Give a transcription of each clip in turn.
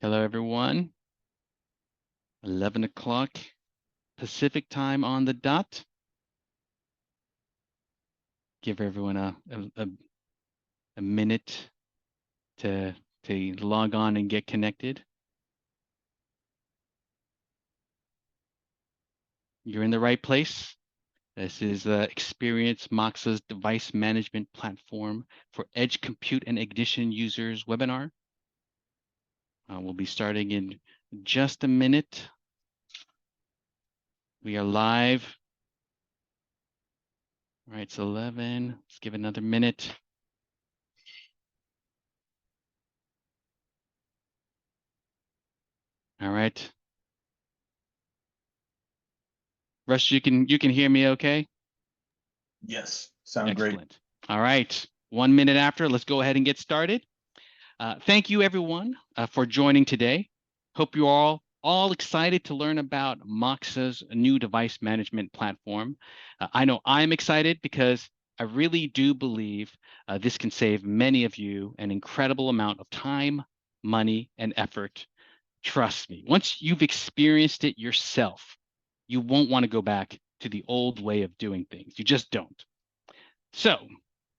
Hello, everyone. 11 o'clock Pacific time on the dot. Give everyone a minute to log on and get connected. You're in the right place. This is Experience Moxa's device management platform for edge compute and ignition users webinar. We'll be starting in just a minute. We are live. All right, it's 11. Let's give another minute. All right. Russ, you can hear me okay? Yes, sound Excellent. great. All right. 1 minute after, let's go ahead and get started. Thank you, everyone, for joining today. Hope you're all excited to learn about Moxa's new device management platform. I know I'm excited because I really do believe this can save many of you an incredible amount of time, money, and effort. Trust me, once you've experienced it yourself, you won't want to go back to the old way of doing things. You just don't. So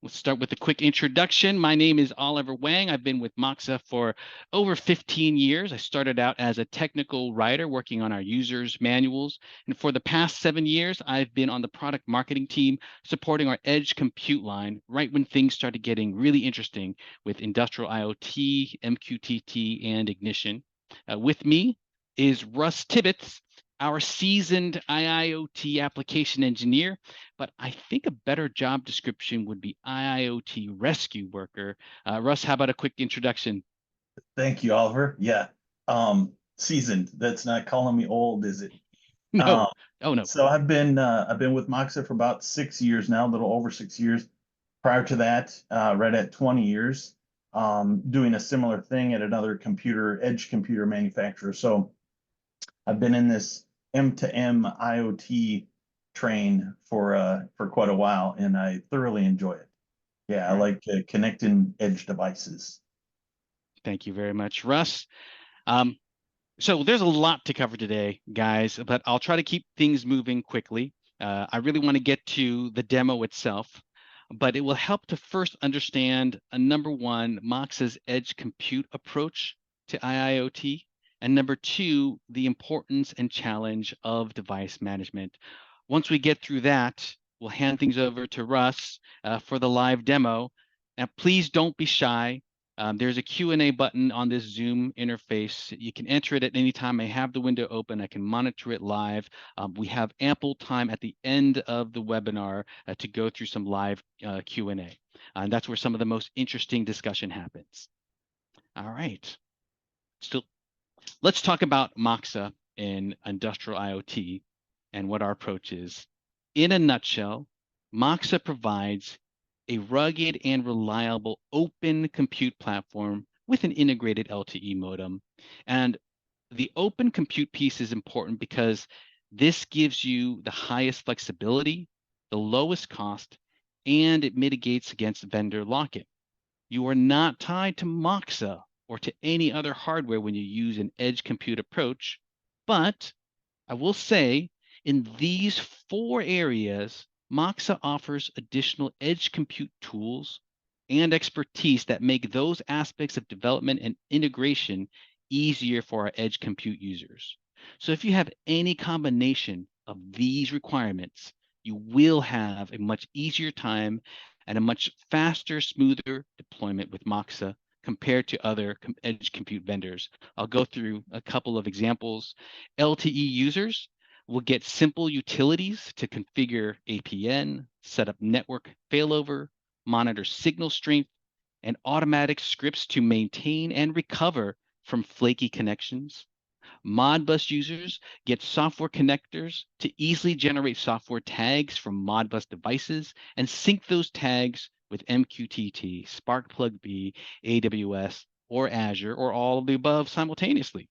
let's start with a quick introduction. My name is Oliver Wang. I've been with Moxa for over 15 years. I started out as a technical writer working on our users' manuals. And for the past 7 years, I've been on the product marketing team supporting our edge compute line right when things started getting really interesting with industrial IoT, MQTT, and ignition. With me is Russ Tibbetts, our seasoned IIoT application engineer, but I think a better job description would be IIoT rescue worker. Russ, how about a quick introduction? Thank you, Oliver. Yeah. Seasoned. That's not calling me old, is it? Um, No. Oh, no. so I've been with Moxa for about 6 years now, a little over 6 years. Prior to that, right at 20 years, doing a similar thing at another edge computer manufacturer. So I've been in this M2M IoT train for quite a while, and I thoroughly enjoy it. Yeah, I All right. like connecting edge devices. Thank you very much, Russ. Um, so there's a lot to cover today, guys, but I'll try to keep things moving quickly. I really want to get to the demo itself, but it will help to first understand number one, Moxa's edge compute approach to IIoT, and number two, the importance and challenge of device management. Once we get through that, we'll hand things over to Russ for the live demo. Now, please don't be shy. There's a Q&A button on this Zoom interface. You can enter it at any time. I have the window open. I can monitor it live. We have ample time at the end of the webinar to go through some live Q&A. And that's where some of the most interesting discussion happens. All right. So let's talk about Moxa in industrial IoT and what our approach is. In a nutshell, Moxa provides a rugged and reliable open compute platform with an integrated LTE modem. And the open compute piece is important because this gives you the highest flexibility, the lowest cost, and it mitigates against vendor lock-in. You are not tied to Moxa or to any other hardware when you use an edge compute approach. But I will say in these four areas, Moxa offers additional edge compute tools and expertise that make those aspects of development and integration easier for our edge compute users. So if you have any combination of these requirements, you will have a much easier time and a much faster, smoother deployment with Moxa compared to other edge compute vendors. I'll go through a couple of examples. LTE users will get simple utilities to configure APN, set up network failover, monitor signal strength, and automatic scripts to maintain and recover from flaky connections. Modbus users get software connectors to easily generate software tags from Modbus devices and sync those tags with MQTT, SparkPlug-B, AWS, or Azure, or all of the above simultaneously.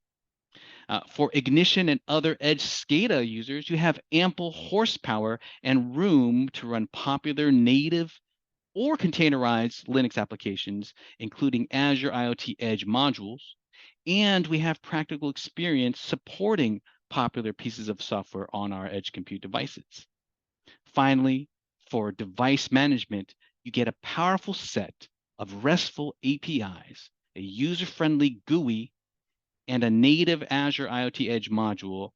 For Ignition and other edge SCADA users, you have ample horsepower and room to run popular native or containerized Linux applications, including Azure IoT Edge modules. and we have practical experience supporting popular pieces of software on our edge compute devices. Finally, for device management, you get a powerful set of RESTful APIs, a user-friendly GUI, and a native Azure IoT Edge module.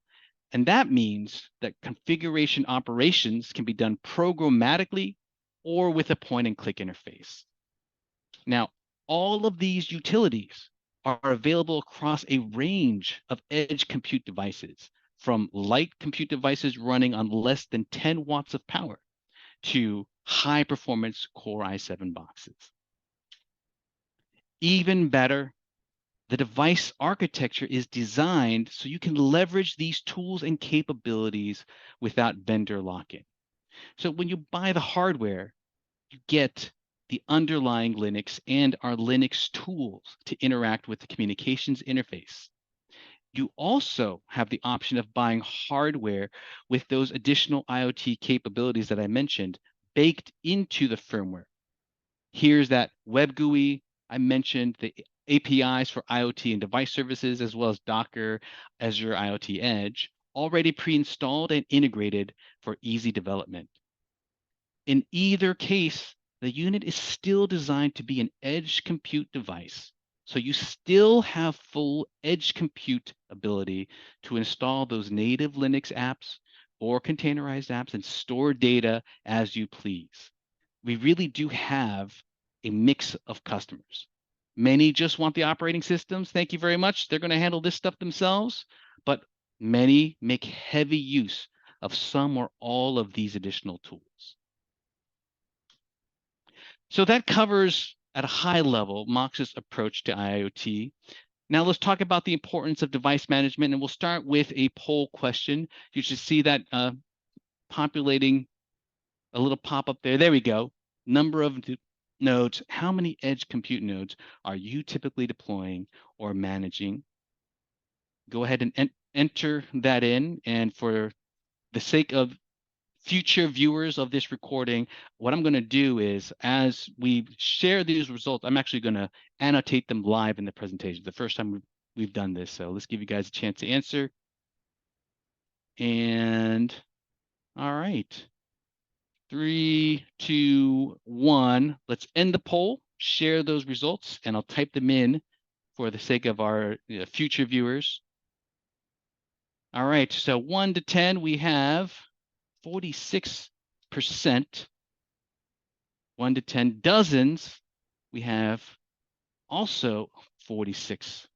And that means that configuration operations can be done programmatically or with a point and click interface. Now, all of these utilities are available across a range of edge compute devices, from light compute devices running on less than 10 watts of power to high performance Core i7 boxes. Even better, the device architecture is designed so you can leverage these tools and capabilities without vendor lock-in. So when you buy the hardware, you get the underlying Linux and our Linux tools to interact with the communications interface. You also have the option of buying hardware with those additional IoT capabilities that I mentioned baked into the firmware. Here's that web GUI. I mentioned the APIs for IoT and device services, as well as Docker, Azure IoT Edge, already pre-installed and integrated for easy development. In either case, the unit is still designed to be an edge compute device. So you still have full edge compute ability to install those native Linux apps or containerized apps and store data as you please. We really do have a mix of customers. Many just want the operating systems. Thank you very much. They're going to handle this stuff themselves, but many make heavy use of some or all of these additional tools. So that covers at a high level Mox's approach to IoT. Now let's talk about the importance of device management, and we'll start with a poll question. You should see that populating a little pop-up there. There we go. Number of nodes. How many edge compute nodes are you typically deploying or managing? Go ahead and enter that in. And for the sake of future viewers of this recording, what I'm going to do is, as we share these results, I'm actually going to annotate them live in the presentation. The first time we've done this. So let's give you guys a chance to answer. And all right. 3, 2, 1. Let's end the poll, share those results, and I'll type them in for the sake of our future viewers. All right, so 1 to 10, we have 46%. 1 to 10 dozens, we have also 46%.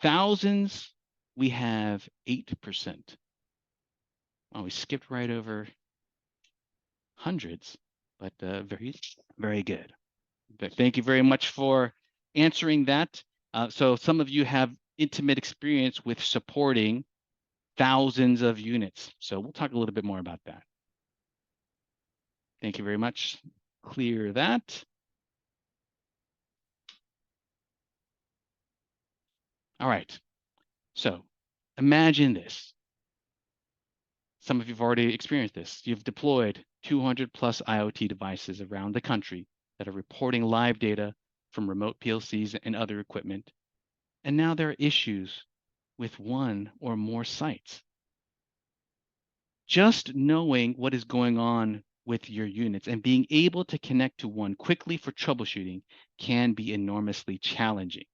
Thousands, we have 8%. Oh, we skipped right over hundreds, but very, very good. But thank you very much for answering that. So some of you have intimate experience with supporting thousands of units. So we'll talk a little bit more about that. Thank you very much. Clear that. All right. So imagine this. Some of you have already experienced this. You've deployed 200 plus IoT devices around the country that are reporting live data from remote PLCs and other equipment. And now there are issues with one or more sites. Just knowing what is going on with your units and being able to connect to one quickly for troubleshooting can be enormously challenging.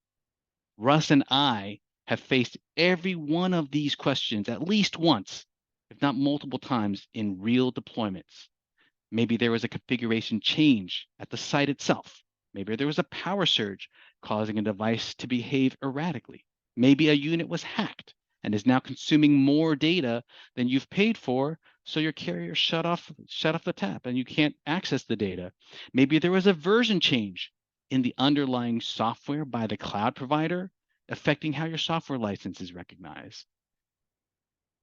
Russ and I have faced every one of these questions at least once, if not multiple times, in real deployments. Maybe there was a configuration change at the site itself. Maybe there was a power surge causing a device to behave erratically. Maybe a unit was hacked and is now consuming more data than you've paid for, so your carrier shut off the tap and you can't access the data. Maybe there was a version change in the underlying software by the cloud provider, affecting how your software license is recognized.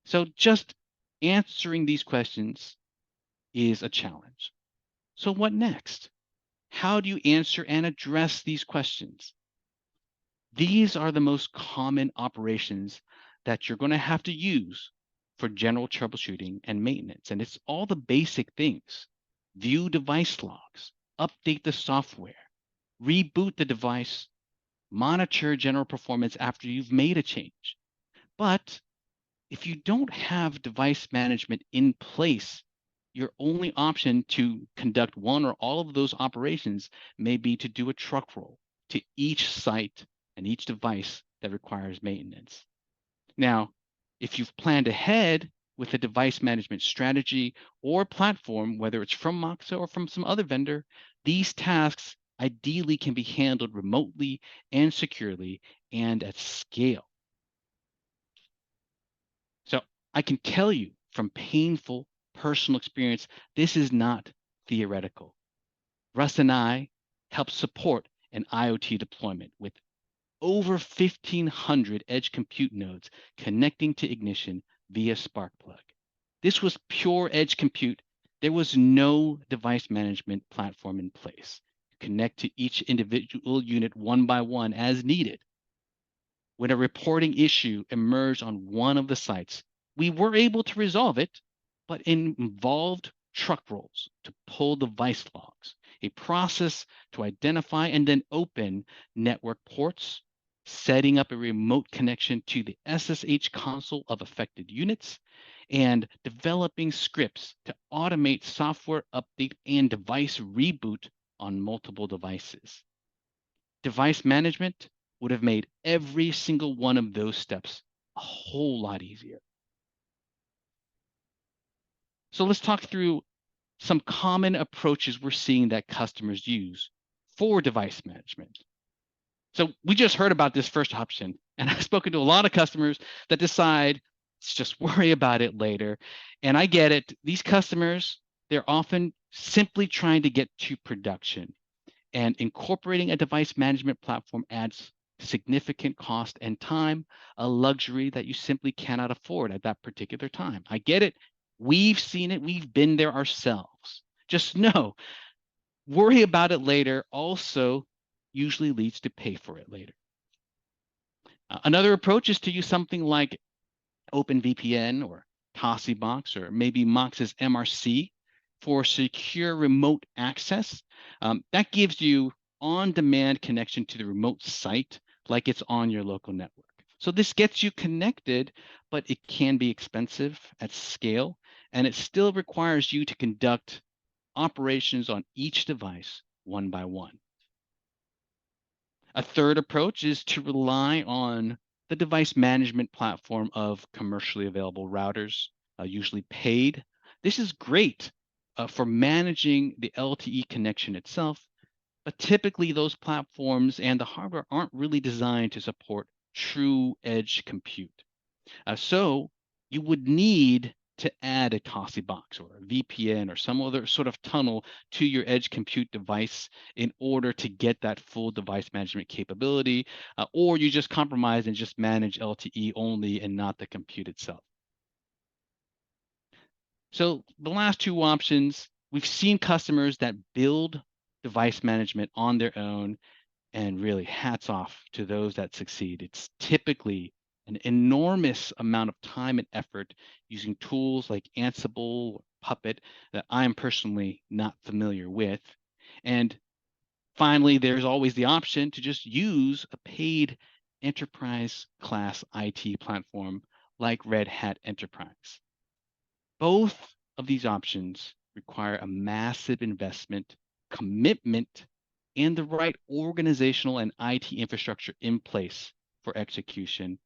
So just answering these questions is a challenge. So what next? How do you answer and address these questions? These are the most common operations that you're going to have to use for general troubleshooting and maintenance. And it's all the basic things. View device logs, update the software, reboot the device, monitor general performance after you've made a change. But if you don't have device management in place, your only option to conduct one or all of those operations may be to do a truck roll to each site and each device that requires maintenance. Now, if you've planned ahead with a device management strategy or platform, whether it's from Moxa or from some other vendor, these tasks ideally can be handled remotely and securely and at scale. So I can tell you from painful personal experience, this is not theoretical. Russ and I help support an IoT deployment with over 1,500 edge compute nodes connecting to Ignition via Sparkplug. This was pure edge compute. There was no device management platform in place. Connect to each individual unit one by one as needed. When a reporting issue emerged on one of the sites, we were able to resolve it, but it involved truck rolls to pull device logs, a process to identify and then open network ports, setting up a remote connection to the SSH console of affected units, and developing scripts to automate software update and device reboot on multiple devices. Device management would have made every single one of those steps a whole lot easier. So let's talk through some common approaches we're seeing that customers use for device management. So we just heard about this first option, and I've spoken to a lot of customers that decide, let's just worry about it later. And I get it. These customers, they're often simply trying to get to production, and incorporating a device management platform adds significant cost and time, a luxury that you simply cannot afford at that particular time. I get it. We've seen it. We've been there ourselves. Just know, worry about it later also usually leads to pay for it later. Another approach is to use something like OpenVPN or TossiBox or maybe Mox's MRC for secure remote access. That gives you on-demand connection to the remote site like it's on your local network. So this gets you connected, but it can be expensive at scale, and it still requires you to conduct operations on each device one by one. A third approach is to rely on the device management platform of commercially available routers, usually paid. This is great for managing the LTE connection itself, but typically those platforms and the hardware aren't really designed to support true edge compute. So you would need to add a TossiBox or a VPN or some other sort of tunnel to your edge compute device in order to get that full device management capability, or you just compromise and just manage LTE only and not the compute itself. So the last two options, we've seen customers that build device management on their own, and really hats off to those that succeed. It's typically an enormous amount of time and effort using tools like Ansible or Puppet that I'm personally not familiar with. And finally, there's always the option to just use a paid enterprise class IT platform like Red Hat Enterprise. Both of these options require a massive investment, commitment, and the right organizational and IT infrastructure in place for execution.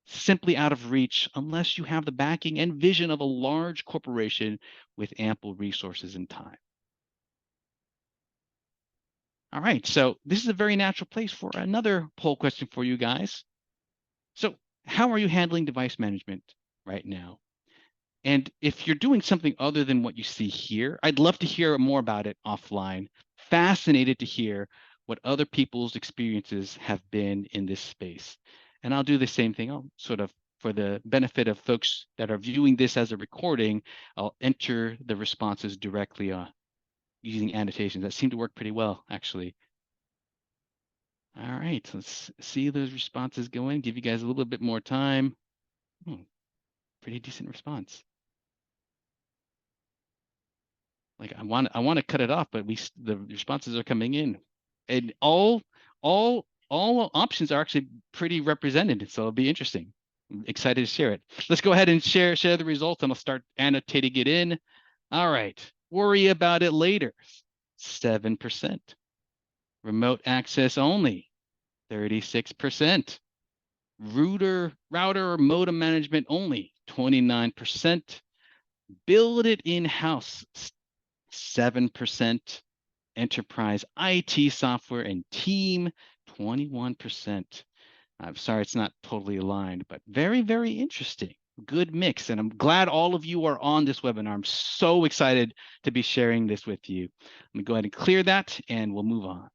Simply out of reach unless you have the backing and vision of a large corporation with ample resources and time. All right, so this is a very natural place for another poll question for you guys. So how are you handling device management right now? And if you're doing something other than what you see here, I'd love to hear more about it offline. Fascinated to hear what other people's experiences have been in this space. And I'll do the same thing. I'll sort of, for the benefit of folks that are viewing this as a recording, I'll enter the responses directly using annotations. That seemed to work pretty well, actually. All right, let's see those responses going. Give you guys a little bit more time. Pretty decent response. Like I want to cut it off, but the responses are coming in, and all all options are actually pretty represented, so it'll be interesting. I'm excited to share it. Let's go ahead and share the results, and I'll start annotating it in. All right. Worry about it later. 7%. Remote access only. 36%. Router or modem management only. 29%. Build it in-house. 7%. Enterprise IT software and team. 21%. I'm sorry it's not totally aligned, but very, very interesting. Good mix. And I'm glad all of you are on this webinar. I'm so excited to be sharing this with you. Let me go ahead and clear that and we'll move on.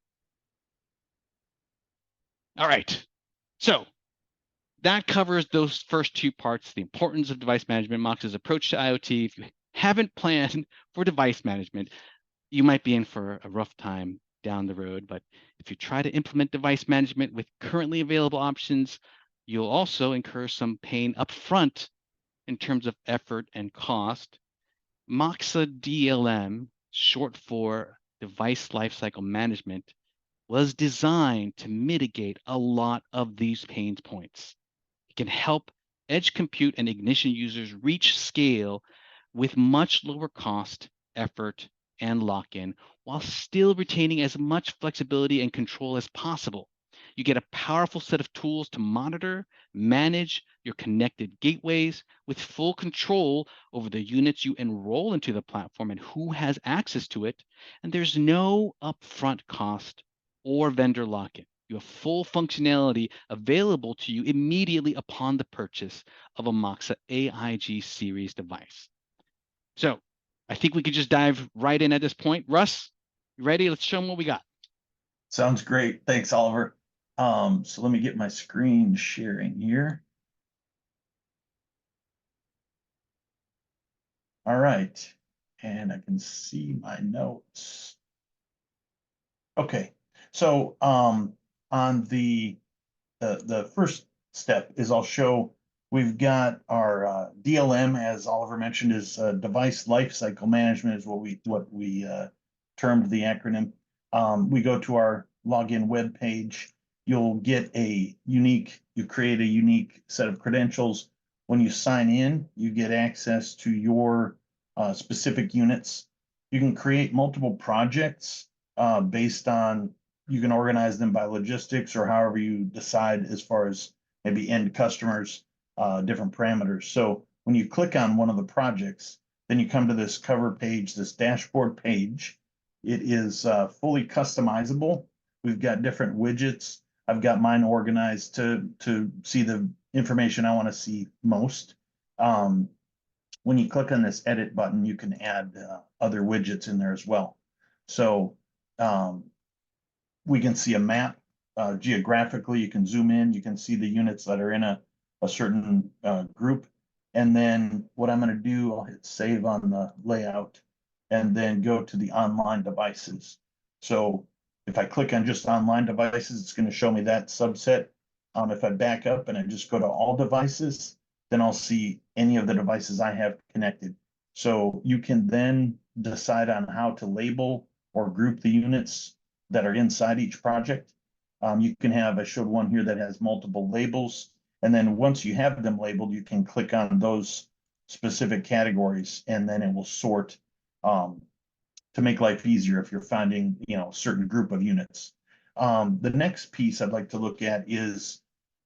All right. So that covers those first two parts, the importance of device management, Mox's approach to IoT. If you haven't planned for device management, you might be in for a rough time down the road. But if you try to implement device management with currently available options, you'll also incur some pain upfront in terms of effort and cost. Moxa DLM, short for Device Lifecycle Management, was designed to mitigate a lot of these pain points. It can help edge compute and ignition users reach scale with much lower cost, effort, and lock-in, while still retaining as much flexibility and control as possible. You get a powerful set of tools to monitor, manage your connected gateways with full control over the units you enroll into the platform and who has access to it. And there's no upfront cost or vendor lock-in. You have full functionality available to you immediately upon the purchase of a Moxa AIG series device. So I think we could just dive right in at this point. Russ, you ready? Let's show them what we got. Sounds great. Thanks, Oliver. So let me get my screen sharing here. All right. And I can see my notes. Okay. So on the first step is I'll show we've got our DLM, as Oliver mentioned, is device lifecycle management is what we termed the acronym. We go to our login web page. You'll get you create a unique set of credentials. When you sign in, you get access to your specific units. You can create multiple projects based on, you can organize them by logistics or however you decide as far as maybe end customers, different parameters. So when you click on one of the projects, then you come to this cover page, this dashboard page. It is fully customizable. We've got different widgets. I've got mine organized to see the information I want to see most. When you click on this edit button, you can add other widgets in there as well. So we can see a map geographically. You can zoom in. You can see the units that are in a certain group. And then what I'm going to do, I'll hit save on the layout and then go to the online devices. So if I click on just online devices, it's going to show me that subset. If I back up and I just go to all devices, then I'll see any of the devices I have connected. So you can then decide on how to label or group the units that are inside each project. You can have, I showed one here that has multiple labels. And then once you have them labeled, you can click on those specific categories and then it will sort to make life easier if you're finding, a certain group of units. The next piece I'd like to look at is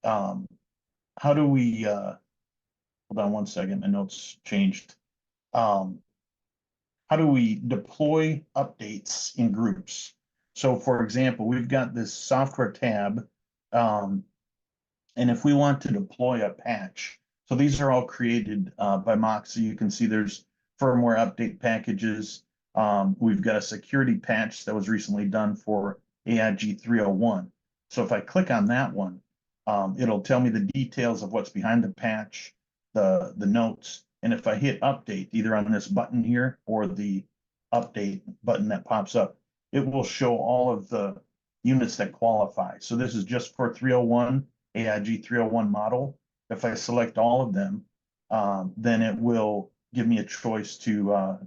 how do we, hold on one second, my notes changed. How do we deploy updates in groups? So for example, we've got this software tab, and if we want to deploy a patch, so these are all created by Moxa. You can see there's firmware update packages. We've got a security patch that was recently done for AIG 301. So if I click on that one, it'll tell me the details of what's behind the patch, the notes. And if I hit update, either on this button here or the update button that pops up, it will show all of the units that qualify. So this is just for 301, AIG 301 model. If I select all of them, then it will give me a choice to,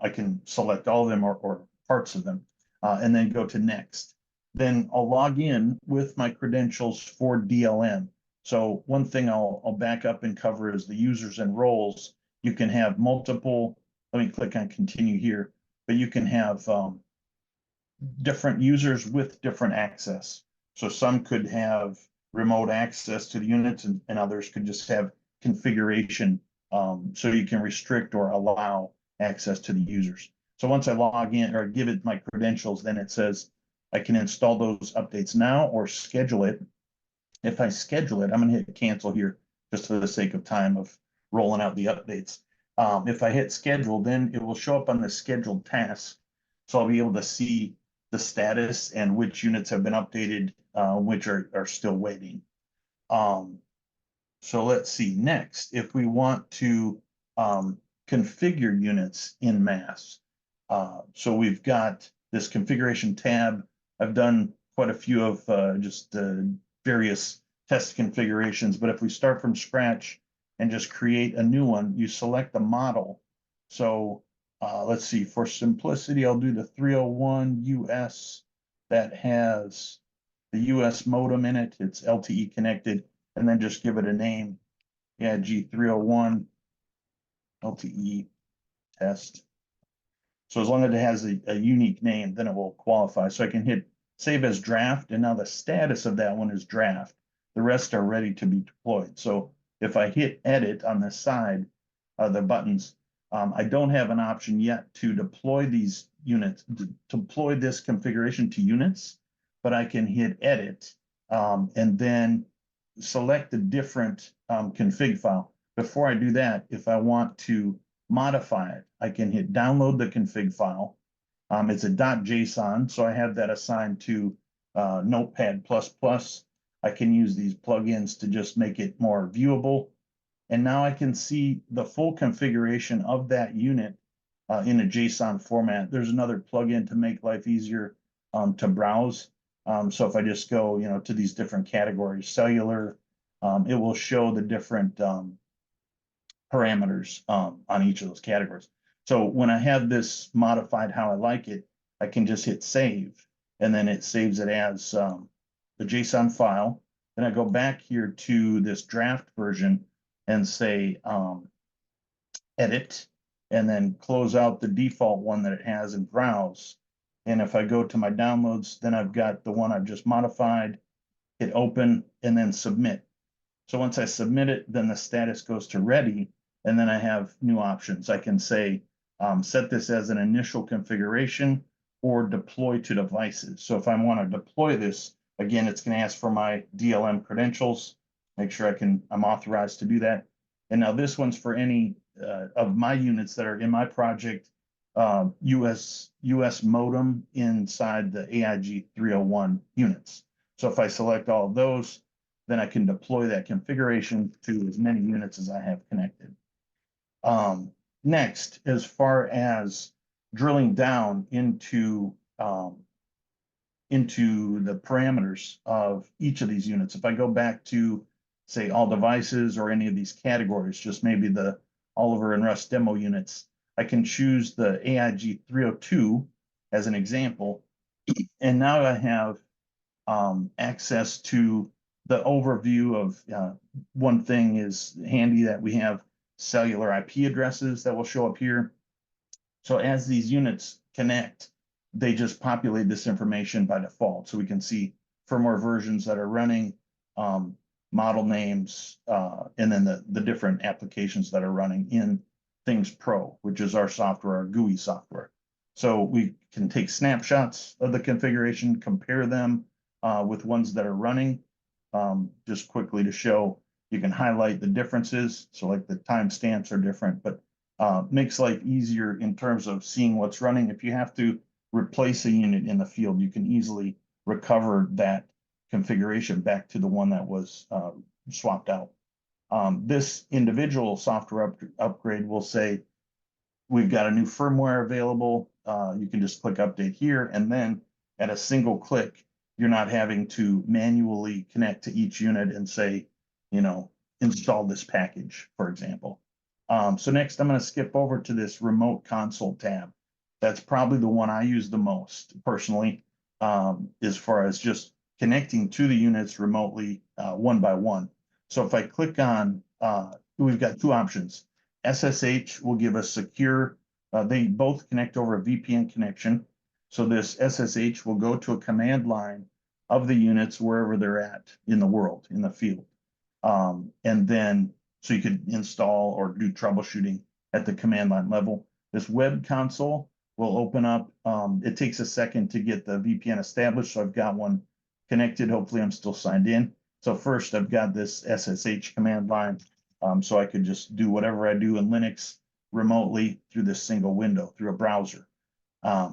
I can select all of them or parts of them and then go to next. then I'll log in with my credentials for DLM. So one thing I'll back up and cover is the users and roles. You can have multiple, let me click on continue here, but you can have different users with different access. So some could have remote access to the units and others could just have configuration. So you can restrict or allow access to the users. So once I log in or give it my credentials, then it says I can install those updates now or schedule it. If I schedule it, I'm gonna hit cancel here just for the sake of time of rolling out the updates. If I hit schedule, then it will show up on the scheduled task. So I'll be able to see the status and which units have been updated, which are still waiting. So let's see next, if we want to configure units in mass. So we've got this configuration tab. I've done quite a few of just various test configurations, but if we start from scratch and just create a new one, you select the model. So let's see, for simplicity, I'll do the 301 US that has the US modem in it. It's LTE connected, and then just give it a name. Yeah, G301 LTE test. So as long as it has a unique name, then it will qualify. So I can hit save as draft, and now the status of that one is draft. The rest are ready to be deployed. So if I hit edit on the side of the buttons, I don't have an option yet to deploy these units, to deploy this configuration to units, but I can hit edit and then select a different config file. Before I do that, if I want to modify it, I can hit download the config file. It's a .json, so I have that assigned to Notepad++. I can use these plugins to just make it more viewable. And now I can see the full configuration of that unit in a JSON format. There's another plugin to make life easier to browse. So if I just go, to these different categories, cellular, it will show the different parameters on each of those categories. So when I have this modified how I like it, I can just hit save, and then it saves it as the JSON file. Then I go back here to this draft version and say edit, and then close out the default one that it has and browse. And if I go to my downloads, then I've got the one I've just modified, hit open, and then submit. So once I submit it, then the status goes to ready, and then I have new options. I can say, set this as an initial configuration or deploy to devices. So if I want to deploy this, again, it's going to ask for my DLM credentials, make sure I'm authorized to do that. And now this one's for any of my units that are in my project, US modem inside the AIG 301 units. So if I select all of those, then I can deploy that configuration to as many units as I have connected. Next, as far as drilling down into the parameters of each of these units, if I go back to, say, all devices or any of these categories, just maybe the Oliver and Russ demo units, I can choose the AIG 302 as an example. And now I have access to the overview of one thing is handy that we have cellular IP addresses that will show up here. So as these units connect, they just populate this information by default. So we can see firmware versions that are running, model names, and then the different applications that are running in Things Pro, which is our software, our GUI software. So we can take snapshots of the configuration, compare them with ones that are running, just quickly to show. You can highlight the differences. So like the timestamps are different, but makes life easier in terms of seeing what's running. If you have to replace a unit in the field, you can easily recover that configuration back to the one that was swapped out. This individual software upgrade will say, we've got a new firmware available. You can just click update here, and then at a single click, you're not having to manually connect to each unit and say, install this package, for example. So next, I'm going to skip over to this remote console tab. That's probably the one I use the most personally. as far as just connecting to the units remotely one by one. So if I click on, we've got two options. SSH will give us secure, they both connect over a VPN connection. So this SSH will go to a command line of the units wherever they're at in the world, in the field. And then, so you could install or do troubleshooting at the command line level. This web console will open up. It takes a second to get the VPN established. So I've got one connected. Hopefully I'm still signed in. So first I've got this SSH command line. So I could just do whatever I do in Linux remotely through this single window, through a browser.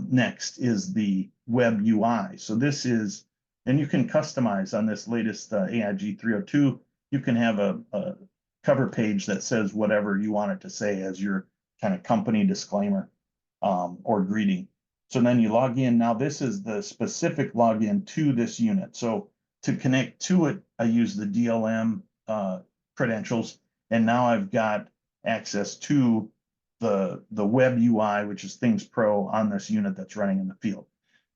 Next is the web UI. So this is, and you can customize on this latest AIG 302, you can have a cover page that says whatever you want it to say as your kind of company disclaimer or greeting. So then you log in. Now this is the specific login to this unit. So to connect to it, I use the DLM credentials, and now I've got access to the web UI, which is Things Pro on this unit that's running in the field.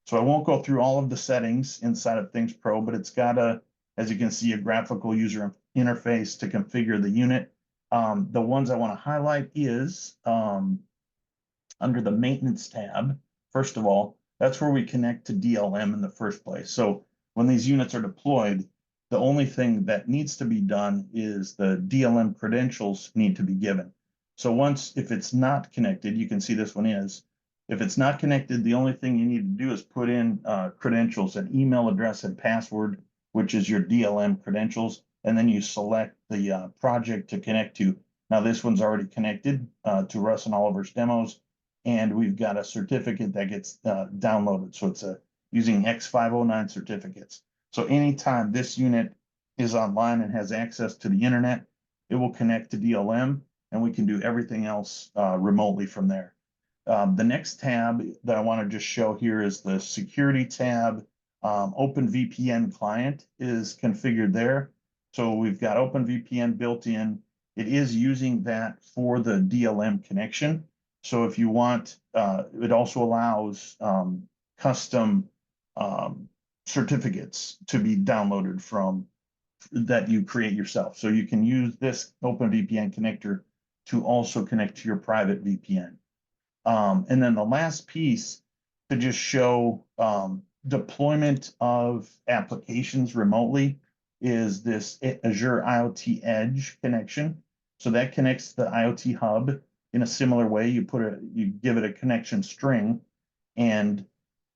So I won't go through all of the settings inside of Things Pro, but it's got a, as you can see, a graphical user interface to configure the unit. The ones I want to highlight is under the maintenance tab. First of all, that's where we connect to DLM in the first place. So when these units are deployed, the only thing that needs to be done is the DLM credentials need to be given. So once, if it's not connected, you can see this one is. If it's not connected, the only thing you need to do is put in credentials, an email address and password, which is your DLM credentials, and then you select the project to connect to. Now this one's already connected to Russ and Oliver's demos, and we've got a certificate that gets downloaded. So it's using X509 certificates. So anytime this unit is online and has access to the internet, it will connect to DLM, and we can do everything else remotely from there. The next tab that I want to just show here is the security tab. OpenVPN client is configured there. So we've got OpenVPN built in. It is using that for the DLM connection. So if you want, it also allows custom certificates to be downloaded from that you create yourself. So you can use this OpenVPN connector to also connect to your private VPN. And then the last piece to just show deployment of applications remotely is this Azure IoT Edge connection. So that connects to the IoT hub in a similar way. You give it a connection string, and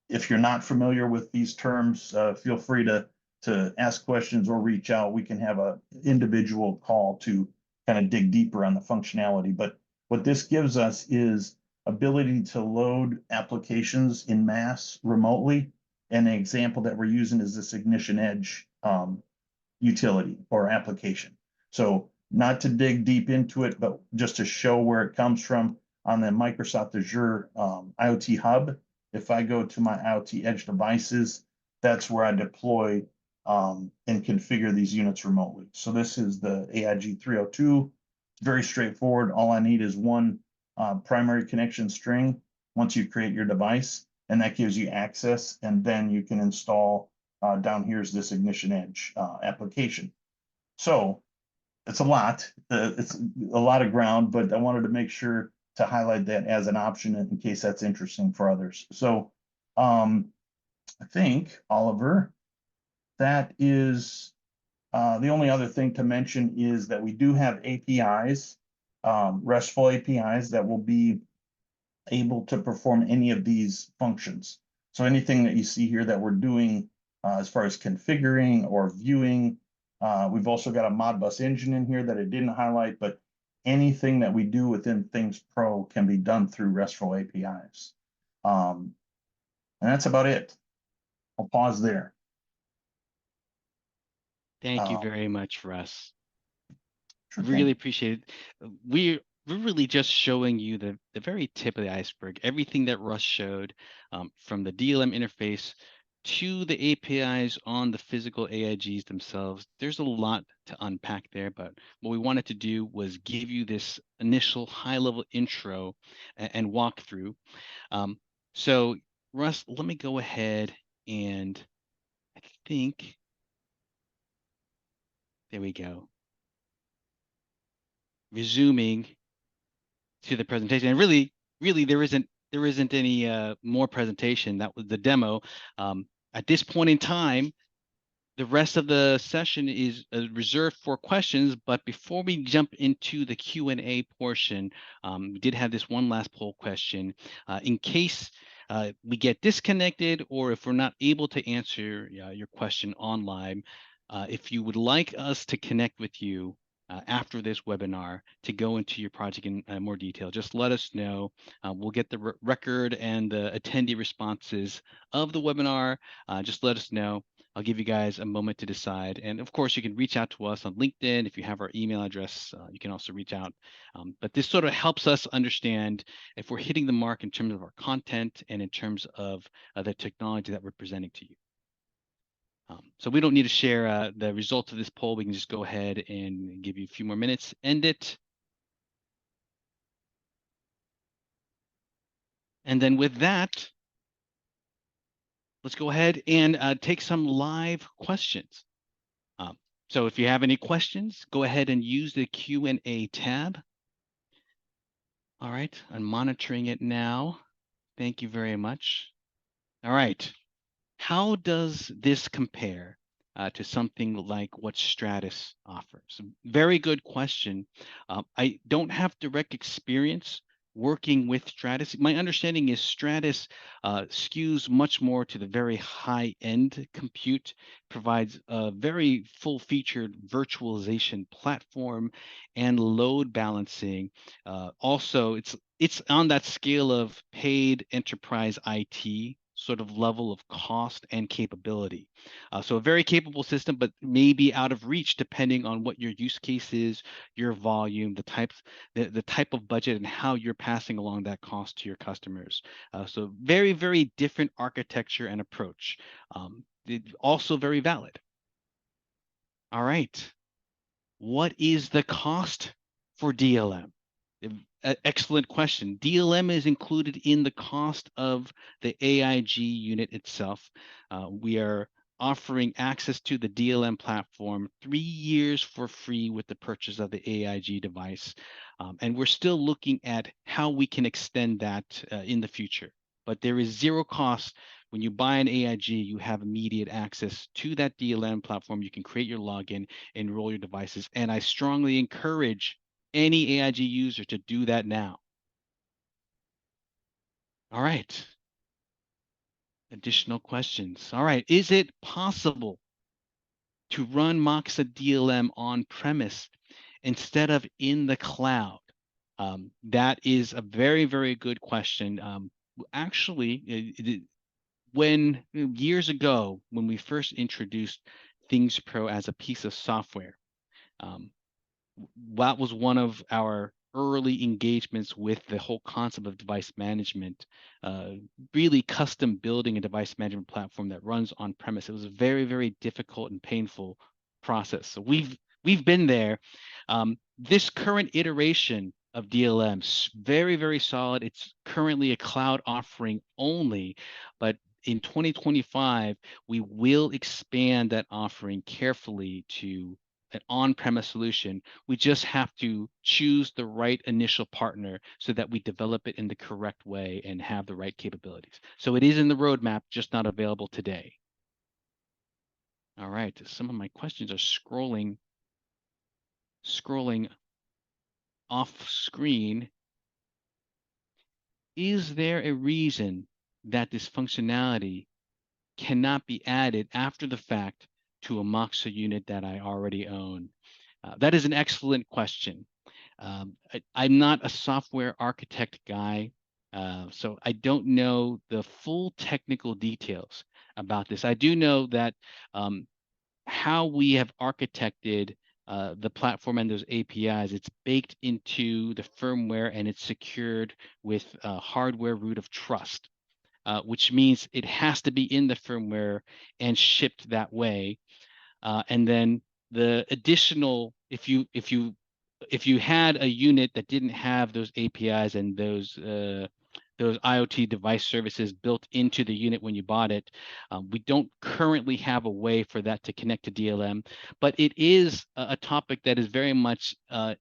if you're not familiar with these terms, feel free to ask questions or reach out. We can have an individual call to kind of dig deeper on the functionality. But what this gives us is ability to load applications in mass remotely. And the example that we're using is this Ignition Edge utility or application. So not to dig deep into it, but just to show where it comes from on the Microsoft Azure IoT Hub. If I go to my IoT Edge devices, that's where I deploy and configure these units remotely. So this is the AIG 302. Very straightforward. All I need is one primary connection string once you create your device, and that gives you access, and then you can install down here is this Ignition Edge application. So it's a lot. It's a lot of ground, but I wanted to make sure to highlight that as an option in case that's interesting for others. So I think, Oliver, that is the only other thing to mention is that we do have APIs, RESTful APIs that will be able to perform any of these functions. So anything that you see here that we're doing as far as configuring or viewing, we've also got a Modbus engine in here that it didn't highlight, but anything that we do within Things Pro can be done through RESTful APIs. And that's about it. I'll pause there. Thank you very much, Russ. Sure Really thing. appreciate it. We're really just showing you the very tip of the iceberg, everything that Russ showed, from the DLM interface to the APIs on the physical AIGs themselves. There's a lot to unpack there, but what we wanted to do was give you this initial high-level intro and walkthrough. So Russ, let me go ahead And I think, there we go. Resuming to the presentation. And really there isn't any more presentation. That was the demo. At this point in time, the rest of the session is reserved for questions, but before we jump into the Q&A portion, we did have this one last poll question. In case we get disconnected or if we're not able to answer your question online, if you would like us to connect with you after this webinar to go into your project in more detail, just let us know. We'll get the record and the attendee responses of the webinar. Just let us know. I'll give you guys a moment to decide. And of course, you can reach out to us on LinkedIn. If you have our email address, you can also reach out. But this sort of helps us understand if we're hitting the mark in terms of our content and in terms of the technology that we're presenting to you. So we don't need to share the results of this poll. We can just go ahead and give you a few more minutes, end it. And then with that, let's go ahead and take some live questions. So if you have any questions, go ahead and use the Q&A tab. All right, I'm monitoring it now. Thank you very much. All right, how does this compare to something like what Stratus offers? Very good question. I don't have direct experience working with Stratus. My understanding is Stratus skews much more to the very high-end compute, provides a very full-featured virtualization platform and load balancing. Also, it's on that scale of paid enterprise IT sort of level of cost and capability. So a very capable system, but maybe out of reach depending on what your use case is, your volume, the type of budget, and how you're passing along that cost to your customers. So very, very different architecture and approach. Also very valid. All right. What is the cost for DLM? Excellent question. DLM is included in the cost of the AIG unit itself. We are offering access to the DLM platform 3 years for free with the purchase of the AIG device. And we're still looking at how we can extend that in the future. But there is zero cost. When you buy an AIG, you have immediate access to that DLM platform. You can create your login, enroll your devices, and I strongly encourage any AIG user to do that now. All right. Additional questions. All right. Is it possible to run Moxa DLM on premise instead of in the cloud? That is a very, very good question. Actually, when years ago, when we first introduced Things Pro as a piece of software, that was one of our early engagements with the whole concept of device management, really custom building a device management platform that runs on premise. It was a very, very difficult and painful process. So we've been there. This current iteration of DLM is very, very solid. It's currently a cloud offering only, but in 2025, we will expand that offering carefully to an on-premise solution. We just have to choose the right initial partner so that we develop it in the correct way and have the right capabilities. So it is in the roadmap, just not available today. All right, some of my questions are scrolling off screen. Is there a reason that this functionality cannot be added after the fact to a Moxa unit that I already own? That is an excellent question. I'm not a software architect guy, so I don't know the full technical details about this. I do know that how we have architected the platform and those APIs, it's baked into the firmware and it's secured with hardware root of trust. Which means it has to be in the firmware and shipped that way. And then the additional, if you had a unit that didn't have those APIs and those those IoT device services built into the unit when you bought it. We don't currently have a way for that to connect to DLM, but it is a topic that is very much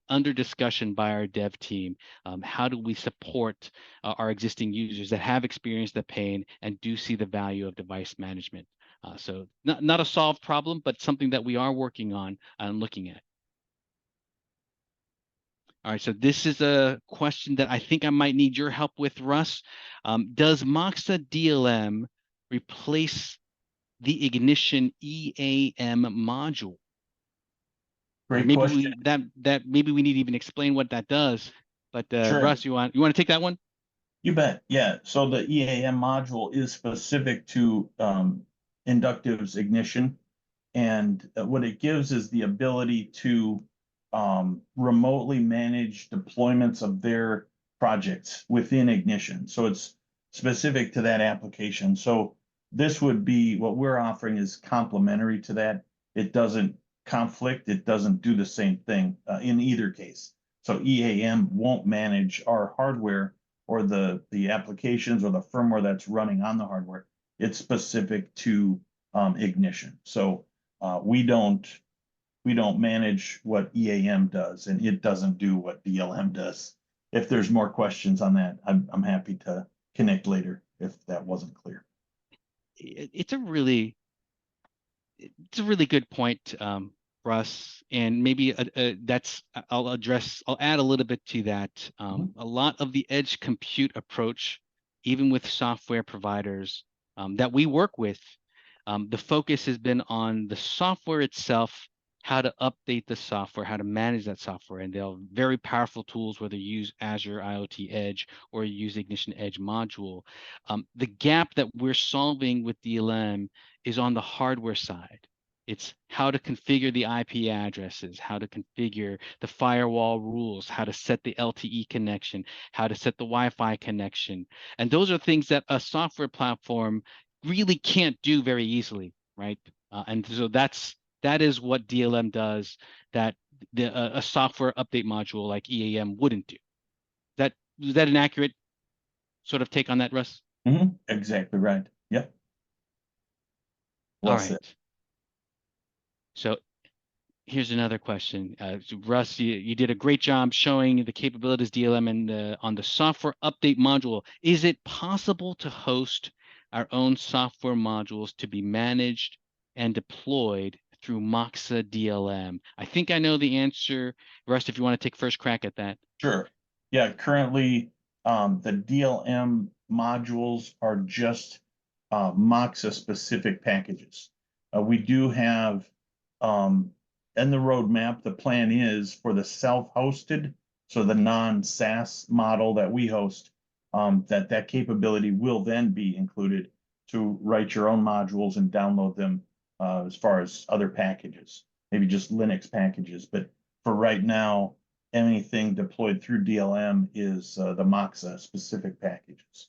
under discussion by our dev team. How do we support our existing users that have experienced the pain and do see the value of device management? So not a solved problem, but something that we are working on and looking at. All right, so this is a question that I think I might need your help with, Russ. Does Moxa DLM replace the ignition EAM module? Or Great maybe question. maybe we need to even explain what that does. But Sure. Russ, you want to take that one? You bet. Yeah. So the EAM module is specific to inductive's ignition. And what it gives is the ability to remotely manage deployments of their projects within Ignition. So it's specific to that application. So this would be what we're offering is complementary to that. It doesn't conflict. It doesn't do the same thing in either case. So EAM won't manage our hardware or the applications or the firmware that's running on the hardware. It's specific to Ignition. So we don't manage what EAM does, and it doesn't do what DLM does. If there's more questions on that, I'm happy to connect later if that wasn't clear. It's a really good point, Russ, and maybe I'll add a little bit to that. A lot of the edge compute approach, even with software providers that we work with, the focus has been on the software itself, how to update the software, how to manage that software, and they're very powerful tools, whether you use Azure IoT Edge or you use Ignition Edge module. The gap that we're solving with DLM is on the hardware side. It's how to configure the IP addresses, how to configure the firewall rules, how to set the LTE connection, how to set the Wi-Fi connection. And those are things that a software platform really can't do very easily, right? And so that is what DLM does that a software update module like EAM wouldn't do. Is that an accurate sort of take on that, Russ? Exactly right. Yep. All Well right. said. So here's another question. Russ, you did a great job showing the capabilities DLM and on the software update module. Is it possible to host our own software modules to be managed and deployed through Moxa DLM? I think I know the answer. Russ, if you want to take first crack at that. Sure. Yeah, currently the DLM modules are just Moxa specific packages. We do have in the roadmap, the plan is for the self-hosted, so the non-SaaS model that we host, that capability will then be included to write your own modules and download them as far as other packages, maybe just Linux packages. But for right now, anything deployed through DLM is the Moxa specific packages.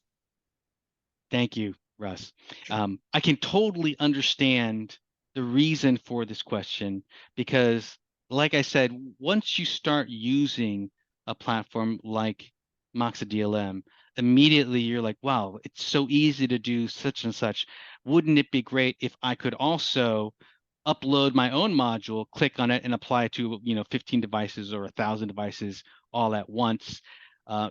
Thank you, Russ. I can totally understand the reason for this question because, like I said, once you start using a platform like Moxa DLM, immediately you're like, wow, it's so easy to do such and such. Wouldn't it be great if I could also upload my own module, click on it, and apply it to 15 devices or 1,000 devices all at once?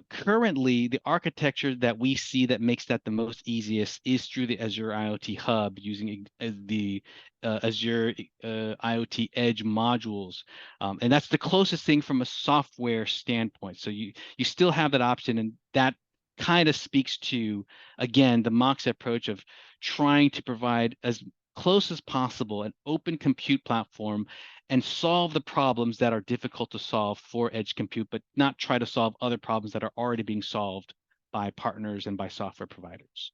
Currently, the architecture that we see that makes that the most easiest is through the Azure IoT Hub using the Azure IoT Edge modules. And that's the closest thing from a software standpoint. So you still have that option, and that kind of speaks to, again, the Mox approach of trying to provide as close as possible an open compute platform and solve the problems that are difficult to solve for edge compute, but not try to solve other problems that are already being solved by partners and by software providers.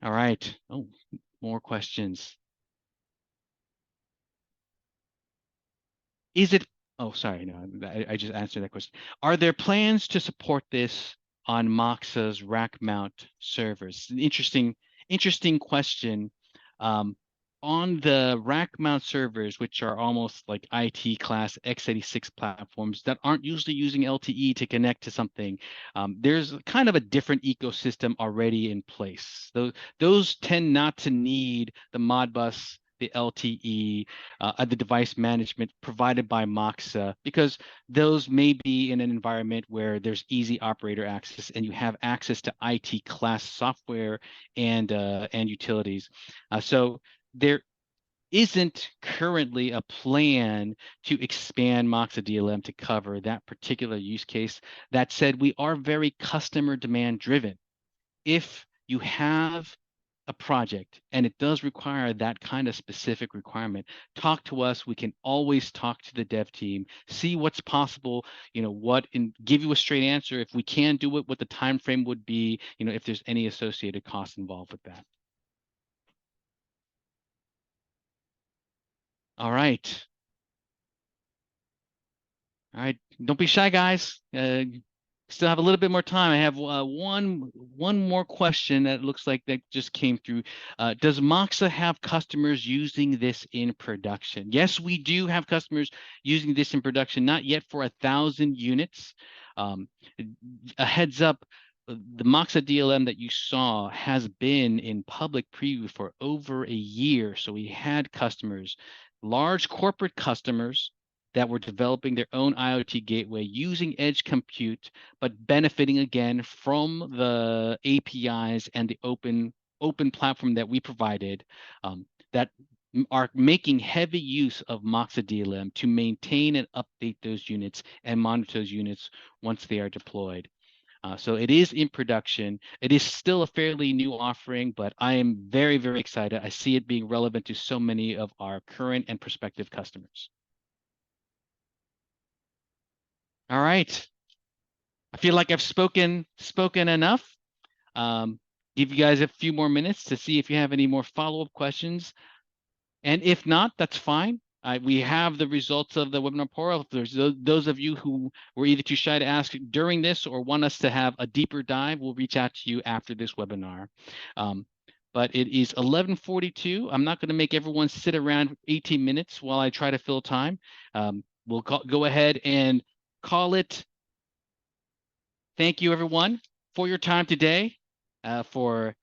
All right. Oh, more questions. Is it, oh, sorry, no, I just answered that question. Are there plans to support this on Moxa's rack mount servers? An interesting question. on the rack mount servers, which are almost like IT class x86 platforms that aren't usually using LTE to connect to something, there's kind of a different ecosystem already in place. Those tend not to need the Modbus, the LTE, the device management provided by Moxa, because those may be in an environment where there's easy operator access and you have access to IT class software and utilities. So there isn't currently a plan to expand Moxa DLM to cover that particular use case. That said, we are very customer demand driven. If you have a project and it does require that kind of specific requirement, talk to us. We can always talk to the dev team, see what's possible, and give you a straight answer. If we can do it, what the time frame would be, if there's any associated costs involved with that. All right. All right, don't be shy, guys. Still have a little bit more time. I have one more question that looks like that just came through. Does Moxa have customers using this in production? Yes, we do have customers using this in production. Not yet for 1,000 units. Um, a heads up. The Moxa DLM that you saw has been in public preview for over a year. So we had customers, large corporate customers, that were developing their own IoT gateway using edge compute, but benefiting again from the APIs and the open platform that we provided, that are making heavy use of Moxa DLM to maintain and update those units and monitor those units once they are deployed. So it is in production. It is still a fairly new offering, but I am very, very excited. I see it being relevant to so many of our current and prospective customers. All right. I feel like I've spoken enough. Um, give you guys a few more minutes to see if you have any more follow-up questions. And if not, that's fine. We have the results of the webinar portal. If there's those of you who were either too shy to ask during this or want us to have a deeper dive, we'll reach out to you after this webinar. But it is 11:42. I'm not going to make everyone sit around 18 minutes while I try to fill time. We'll go ahead and call it. Thank you, everyone, for your time today, for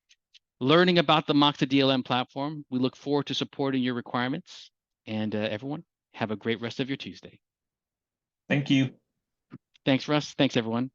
learning about the Moxa DLM platform. We look forward to supporting your requirements. And everyone, have a great rest of your Tuesday. Thank you. Thanks, Russ. Thanks, everyone.